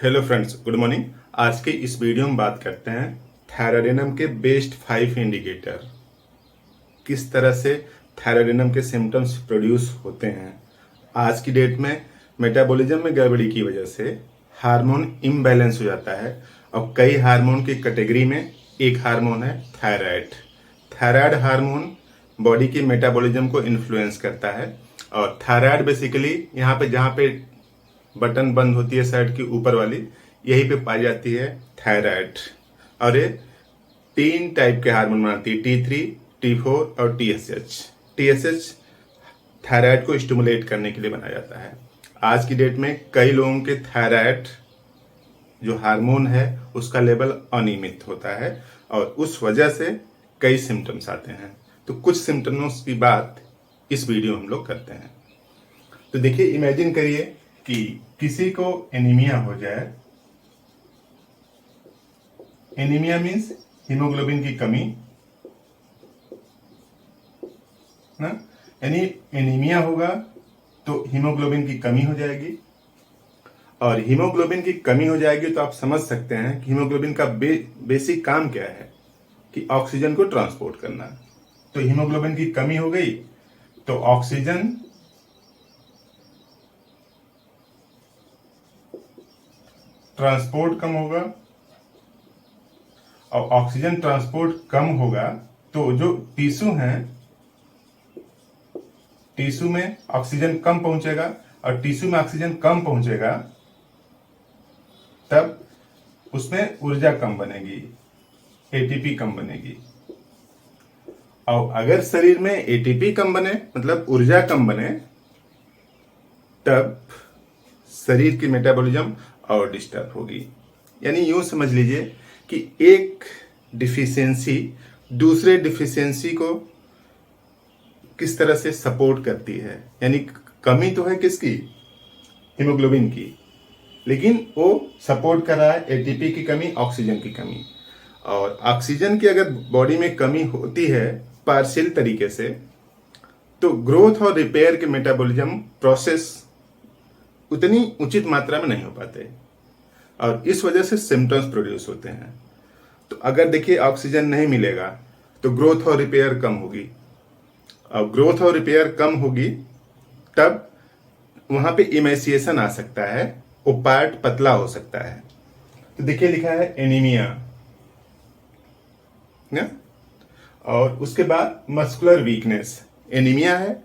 Hello friends, good morning. आज के इस वीडियो में बात करते हैं थायराइडिनम के बेस्ट 5 इंडिकेटर। किस तरह से थायराइडिनम के सिम्टम्स प्रोड्यूस होते हैं। आज की डेट में मेटाबॉलिज्म में गड़बड़ी की वजह से हार्मोन इम्बैलेंस हो जाता है और कई हार्मोन की कैटेगरी में एक हार्मोन है थायराइड। थायराइड हार्मोन बॉडी की मेटाबॉलिज्म को इन्फ्लुएंस करता है और थायराइड बेसिकली यहाँ पे जहाँ पे बटन बंद होती है साइड की ऊपर वाली, यहीं पे पाई जाती है थायराइड। और ये 3 टाइप के हार्मोन बनाती है, T3, T4 और TSH। TSH थायराइड को स्टिमुलेट करने के लिए बनाया जाता है। आज की डेट में कई लोगों के थायराइड जो हार्मोन है उसका लेवल अनियमित होता है और उस वजह से कई सिम्टम्स आते हैं। तो कुछ सिम्टम्स की बात इस वीडियो में हम लोग करते हैं। तो देखिए, इमेजिन करिए कि किसी को एनीमिया हो जाए। एनीमिया मीन्स हीमोग्लोबिन की कमी ना, यानी एनीमिया होगा तो हीमोग्लोबिन की कमी हो जाएगी और हीमोग्लोबिन की कमी हो जाएगी तो आप समझ सकते हैं कि हीमोग्लोबिन का बेसिक काम क्या है कि ऑक्सीजन को ट्रांसपोर्ट करना। तो हीमोग्लोबिन की कमी हो गई तो ऑक्सीजन ट्रांसपोर्ट कम होगा और ऑक्सीजन ट्रांसपोर्ट कम होगा तो जो टिश्यू हैं, टिश्यू में ऑक्सीजन कम पहुंचेगा और टिश्यू में ऑक्सीजन कम पहुंचेगा तब उसमें ऊर्जा कम बनेगी, एटीपी कम बनेगी। और अगर शरीर में एटीपी कम बने मतलब ऊर्जा कम बने तब शरीर की मेटाबॉलिज्म और डिस्टर्ब होगी। यानी यूं समझ लीजिए कि एक डिफिशियंसी दूसरे डिफिशियंसी को किस तरह से सपोर्ट करती है। यानी कमी तो है किसकी, हीमोग्लोबिन की, लेकिन वो सपोर्ट कर रहा है एटीपी की कमी, ऑक्सीजन की कमी। और ऑक्सीजन की अगर बॉडी में कमी होती है पार्शियल तरीके से तो ग्रोथ और रिपेयर के मेटाबॉलिज्म प्रोसेस उतनी उचित मात्रा में नहीं हो पाते और इस वजह से सिम्टम्स प्रोड्यूस होते हैं। तो अगर देखिए ऑक्सीजन नहीं मिलेगा तो ग्रोथ और रिपेयर कम होगी और ग्रोथ और रिपेयर कम होगी तब वहां पे इमेसिएशन आ सकता है, वो पार्ट पतला हो सकता है। तो देखिए लिखा है एनीमिया ना, और उसके बाद मस्कुलर वीकनेस। एनीमिया है,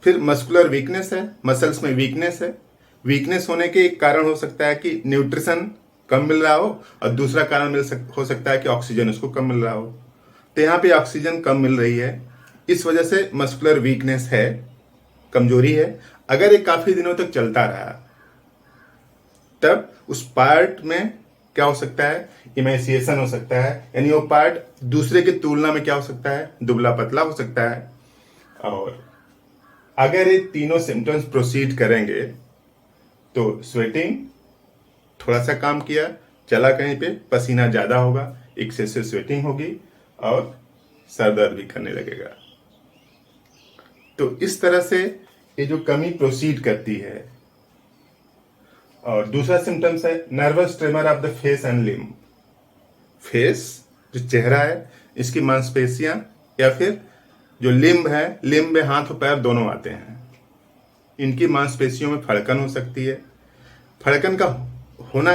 फिर मस्कुलर वीकनेस है, मसल्स में वीकनेस है। वीकनेस होने के एक कारण हो सकता है कि न्यूट्रिशन कम मिल रहा हो और दूसरा कारण हो सकता है कि ऑक्सीजन उसको कम मिल रहा हो। तो यहाँ पे ऑक्सीजन कम मिल रही है, इस वजह से मस्कुलर वीकनेस है, कमजोरी है। अगर ये काफी दिनों तक चलता रहा तब उस पार्ट में क्या हो सकता है, इमेसिएशन हो सकता है। यानी वो पार्ट दूसरे की तुलना में क्या हो सकता है, दुबला पतला हो सकता है। और अगर ये तीनों सिम्टम्स प्रोसीड करेंगे तो स्वेटिंग, थोड़ा सा काम किया, चला कहीं पे, पसीना ज्यादा होगा, एक्सेसिव स्वेटिंग होगी और सर दर्द भी करने लगेगा। तो इस तरह से ये जो कमी प्रोसीड करती है। और दूसरा सिम्टम्स है nervous tremor of the face and limb. Face जो चेहरा है, इसकी मांसपेशियां या फिर जो लिम्ब है, लिम्ब में हाथ और पैर दोनों आते हैं, इनकी मांसपेशियों में फड़कन हो सकती है। फड़कन का होना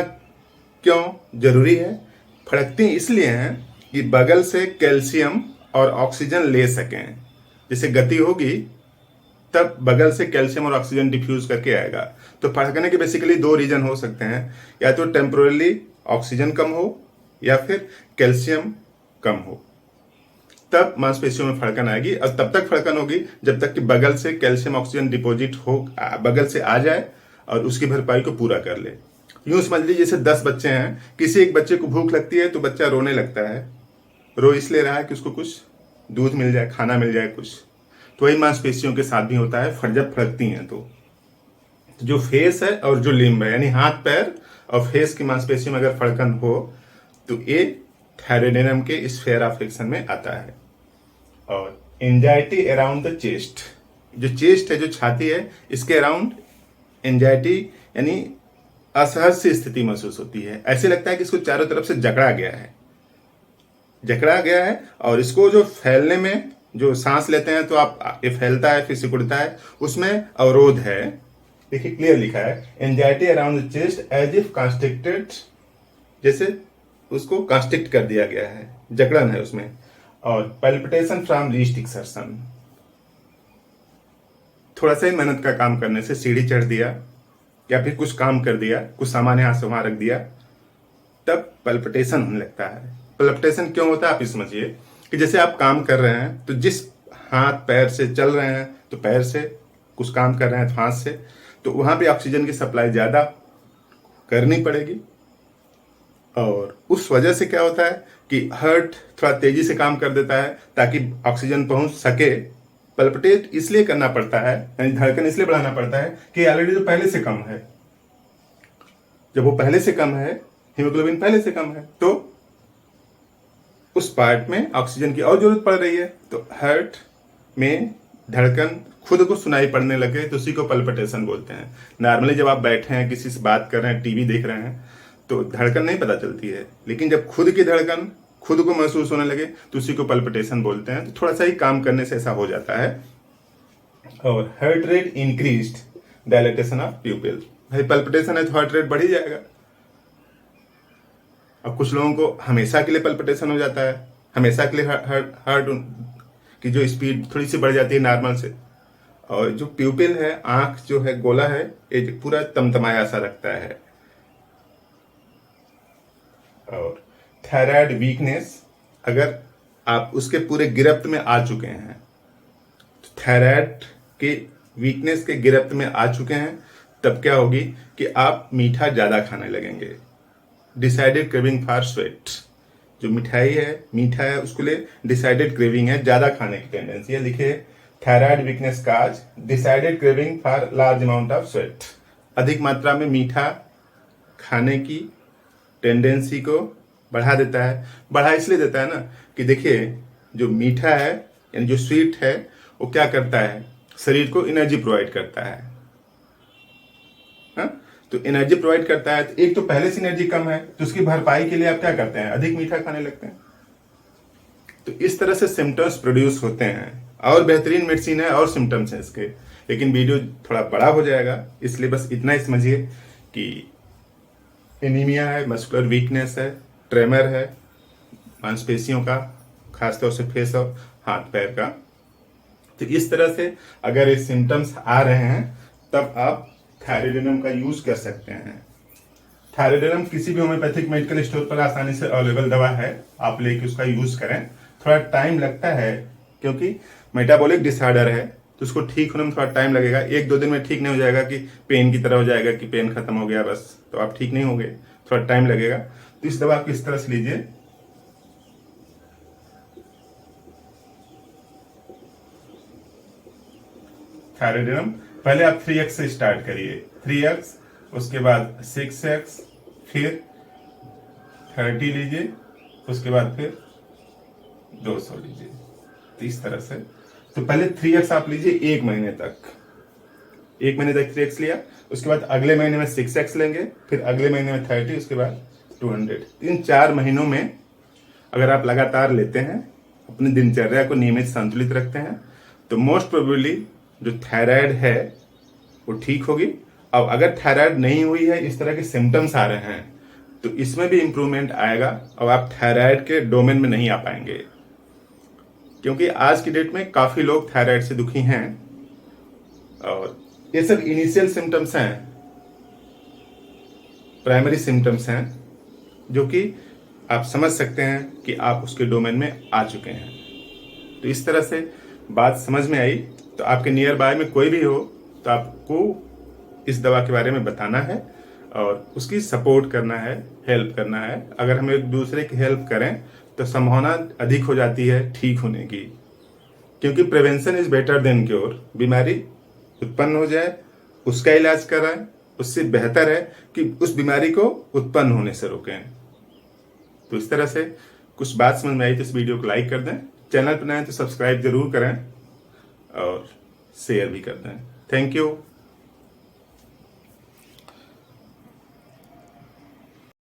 क्यों जरूरी है? फड़कती इसलिए हैं कि बगल से कैल्शियम और ऑक्सीजन ले सकें। जैसे गति होगी तब बगल से कैल्शियम और ऑक्सीजन डिफ्यूज करके आएगा। तो फड़कने के बेसिकली 2 रीजन हो सकते हैं, या तो टेम्पोरली ऑक्सीजन कम हो या फिर कैल्शियम कम हो, तब मांसपेशियों में फड़कन आएगी। और तब तक फड़कन होगी जब तक कि बगल से कैल्शियम ऑक्सीजन डिपॉजिट हो, बगल से आ जाए और उसकी भरपाई को पूरा कर ले। यूं समझ लीजिए जैसे 10 बच्चे हैं, किसी एक बच्चे को भूख लगती है तो बच्चा रोने लगता है। रो इसलिए रहा है कि उसको कुछ दूध मिल जाए, खाना मिल जाए कुछ। तो वही मांसपेशियों के साथ भी होता है, जब फड़कती हैं तो जो फेस है और जो लिम्ब है, यानी हाथ पैर और फेस की मांसपेशियों में अगर फड़कन हो तो ये थायराइडिनम के स्फेयर ऑफ एक्शन में आता है। और एंजाइटी अराउंड द चेस्ट, जो चेस्ट है, जो छाती है, इसके अराउंड एंजाइटी यानी असहज सी स्थिति महसूस होती है। ऐसे लगता है कि इसको चारों तरफ से जकड़ा गया है और इसको जो फैलने में, जो सांस लेते हैं तो आप ये फैलता है फिर सिकुड़ता है, उसमें अवरोध है। देखिए क्लियर लिखा है, anxiety around the chest as if constricted, जैसे उसको कॉन्स्ट्रिक्ट कर दिया गया है, जकड़न है उसमें। और पैल्पिटेशन फ्रॉम लीस्ट एक्सर्शन, थोड़ा सा ही मेहनत का काम करने से, सीढ़ी चढ़ दिया या फिर कुछ काम कर दिया, कुछ सामान यहाँ से वहां रख दिया, तब पल्पिटेशन होने लगता है। पल्पिटेशन क्यों होता है आप समझिए कि जैसे आप काम कर रहे हैं तो जिस हाथ पैर से चल रहे हैं तो पैर से, कुछ काम कर रहे हैं तो हाथ से, तो वहां पे ऑक्सीजन की सप्लाई ज्यादा करनी पड़ेगी और उस वजह से क्या होता है कि हार्ट थोड़ा तेजी से काम कर देता है ताकि ऑक्सीजन पहुंच सके। पल्पिटेट इसलिए करना पड़ता है, यानी धड़कन इसलिए बढ़ाना पड़ता है कि ऑलरेडी जो पहले से कम है, जब वो पहले से कम है, हीमोग्लोबिन पहले से कम है, तो उस पार्ट में ऑक्सीजन की और जरूरत पड़ रही है, तो हार्ट में धड़कन खुद को सुनाई पड़ने लगे, तो उसी को पल्पिटेशन बोलते हैं। नॉर्मली जब आप बैठे हैं, किसी से बात कर रहे हैं, टीवी देख रहे हैं, तो धड़कन नहीं पता चलती है, लेकिन जब खुद की धड़कन खुद को महसूस होने लगे तो उसी को पल्पिटेशन बोलते हैं। तो थोड़ा सा ही काम करने से ऐसा हो जाता है। और heart rate increased, dilatation of प्यूपिल, भाई पल्पिटेशन है तो हार्ट रेट बढ़ ही जाएगा। अब कुछ लोगों को हमेशा के लिए पल्पिटेशन हो जाता है, हमेशा के लिए हार्ट की जो स्पीड थोड़ी सी बढ़ जाती है नॉर्मल से। और जो प्यूपिल है, आंख जो है, गोला है, ये पूरा तमतमाया सा रखता है। और थायराइड वीकनेस, अगर आप उसके पूरे गिरफ्त में आ चुके हैं, तो थायराइड के वीकनेस के गिरफ्त में आ चुके हैं, तब क्या होगी कि आप मीठा ज्यादा खाने लगेंगे। डिसाइडेड क्रेविंग फॉर स्वीट, जो मिठाई है, मीठा है, उसके लिए डिसाइडेड क्रेविंग है, ज्यादा खाने की टेंडेंसी है। लिखिए, thyroid weakness cause decided craving for large amount of sweet, अधिक मात्रा में मीठा खाने की टेंडेंसी को बढ़ा देता है। बढ़ा इसलिए देता है ना कि देखिए, जो मीठा है यानी जो स्वीट है, वो क्या करता है, शरीर को एनर्जी प्रोवाइड करता है। हा? तो एनर्जी प्रोवाइड करता है, तो एक तो पहले से एनर्जी कम है, तो उसकी भरपाई के लिए आप क्या करते हैं, अधिक मीठा खाने लगते हैं। तो इस तरह से सिम्टम्स प्रोड्यूस होते हैं। और बेहतरीन मेडिसिन है और सिम्टम्स हैं इसके, लेकिन वीडियो थोड़ा बड़ा हो जाएगा, इसलिए बस इतना ही समझिए कि एनीमिया है, मस्कुलर वीकनेस है, ट्रेमर है मांसपेशियों का, खासतौर से फेस और हाथ पैर का। तो इस तरह से अगर ये सिम्टम्स आ रहे हैं, तब आप थायरॉइडिनम का यूज कर सकते हैं। थायरॉइडिनम किसी भी होम्योपैथिक मेडिकल स्टोर पर आसानी से अवेलेबल दवा है, आप लेके उसका यूज करें। थोड़ा टाइम लगता है क्योंकि मेटाबॉलिक डिसऑर्डर है, तो उसको ठीक होने में थोड़ा टाइम लगेगा। 1-2 दिन में ठीक नहीं हो जाएगा कि पेन की तरह हो जाएगा कि पेन खत्म हो गया बस, तो आप ठीक नहीं होंगे, थोड़ा टाइम लगेगा। तो इस दवा को इस तरह से लीजिए, थायरॉइडिनम। पहले आप 3x से स्टार्ट करिए, 3x, उसके बाद 6x, फिर 30 लीजिए, उसके बाद फिर 200 लीजिए। तो इस तरह से, तो पहले 3x आप लीजिए 1 महीने तक, 1 महीने तक 3x लिया, उसके बाद अगले महीने में 6x लेंगे, फिर अगले महीने में 30, उसके बाद 200। 3-4 महीनों में अगर आप लगातार लेते हैं, अपनी दिनचर्या को नियमित संतुलित रखते हैं, तो मोस्ट प्रोबेबली जो थायराइड है वो ठीक होगी। अब अगर थायराइड नहीं हुई है, इस तरह के सिम्टम्स आ रहे हैं, तो इसमें भी इंप्रूवमेंट आएगा और आप थायराइड के डोमेन में नहीं आ पाएंगे, क्योंकि आज की डेट में काफी लोग थायराइड से दुखी हैं और ये सब इनिशियल सिम्टम्स हैं, प्राइमरी सिम्टम्स हैं, जो कि आप समझ सकते हैं कि आप उसके डोमेन में आ चुके हैं। तो इस तरह से बात समझ में आई। तो आपके नियर बाय में कोई भी हो तो आपको इस दवा के बारे में बताना है और उसकी सपोर्ट करना है, हेल्प करना है। अगर हम एक दूसरे की हेल्प करें तो संभावना अधिक हो जाती है ठीक होने की, क्योंकि prevention is better than cure. बीमारी उत्पन्न हो जाए, उसका इलाज कराएं, उससे बेहतर है कि उस बीमारी को उत्पन्न होने से रोकें। तो इस तरह से कुछ बात समझ में आई तो इस वीडियो को लाइक कर दें, चैनल पर नए तो सब्सक्राइब जरूर करें और शेयर भी कर दें। Thank you.